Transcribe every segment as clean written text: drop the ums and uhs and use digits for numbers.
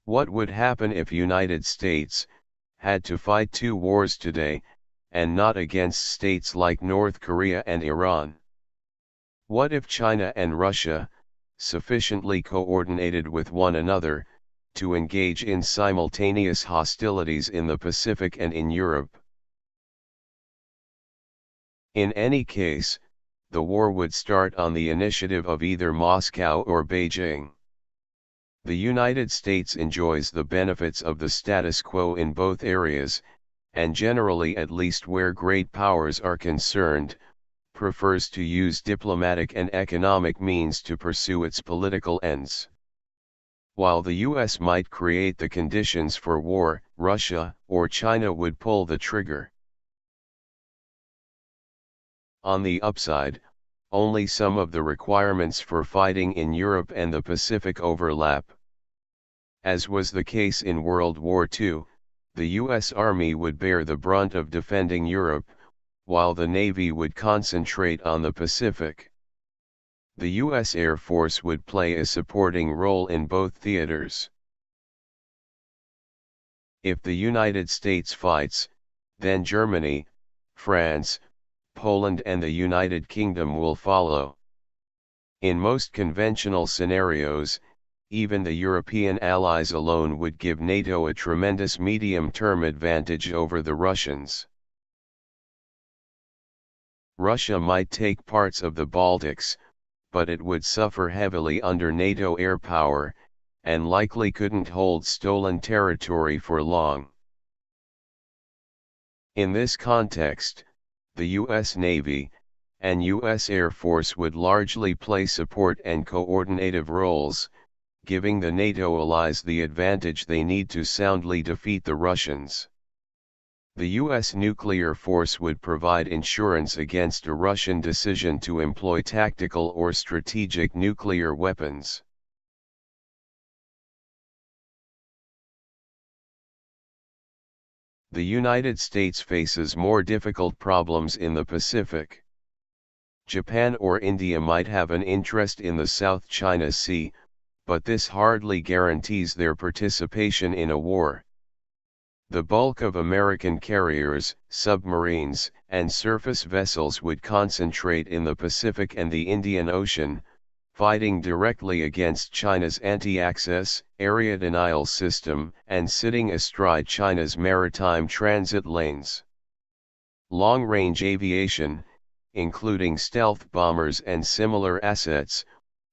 What would happen if United States had to fight two wars today, and not against states like North Korea and Iran? What if China and Russia sufficiently coordinated with one another to engage in simultaneous hostilities in the Pacific and in Europe? In any case, the war would start on the initiative of either Moscow or Beijing. The United States enjoys the benefits of the status quo in both areas, and generally, at least where great powers are concerned, prefers to use diplomatic and economic means to pursue its political ends. While the US might create the conditions for war, Russia or China would pull the trigger. On the upside, only some of the requirements for fighting in Europe and the Pacific overlap. As was the case in World War II, the US Army would bear the brunt of defending Europe, while the Navy would concentrate on the Pacific. The US Air Force would play a supporting role in both theaters. If the United States fights, then Germany, France, Poland and the United Kingdom will follow. In most conventional scenarios, even the European allies alone would give NATO a tremendous medium-term advantage over the Russians. Russia might take parts of the Baltics, but it would suffer heavily under NATO air power, and likely couldn't hold stolen territory for long. In this context, the US Navy and US Air Force would largely play support and coordinative roles, giving the NATO allies the advantage they need to soundly defeat the Russians. The US nuclear force would provide insurance against a Russian decision to employ tactical or strategic nuclear weapons. The United States faces more difficult problems in the Pacific. Japan or India might have an interest in the South China Sea, but this hardly guarantees their participation in a war. The bulk of American carriers, submarines, and surface vessels would concentrate in the Pacific and the Indian Ocean, fighting directly against China's anti-access, area denial system, and sitting astride China's maritime transit lanes. Long-range aviation, including stealth bombers and similar assets,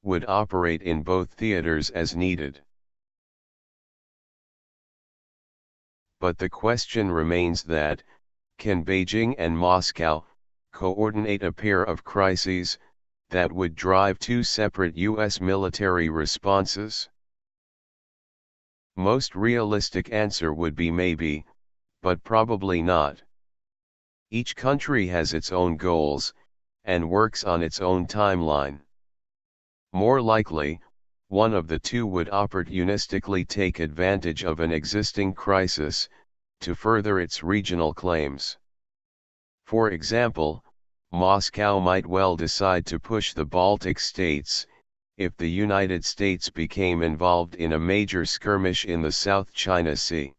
would operate in both theaters as needed. But the question remains that, can Beijing and Moscow coordinate a pair of crises that would drive two separate US military responses? Most realistic answer would be maybe, but probably not. Each country has its own goals, and works on its own timeline. More likely, one of the two would opportunistically take advantage of an existing crisis, to further its regional claims. For example, Moscow might well decide to push the Baltic states, if the United States became involved in a major skirmish in the South China Sea.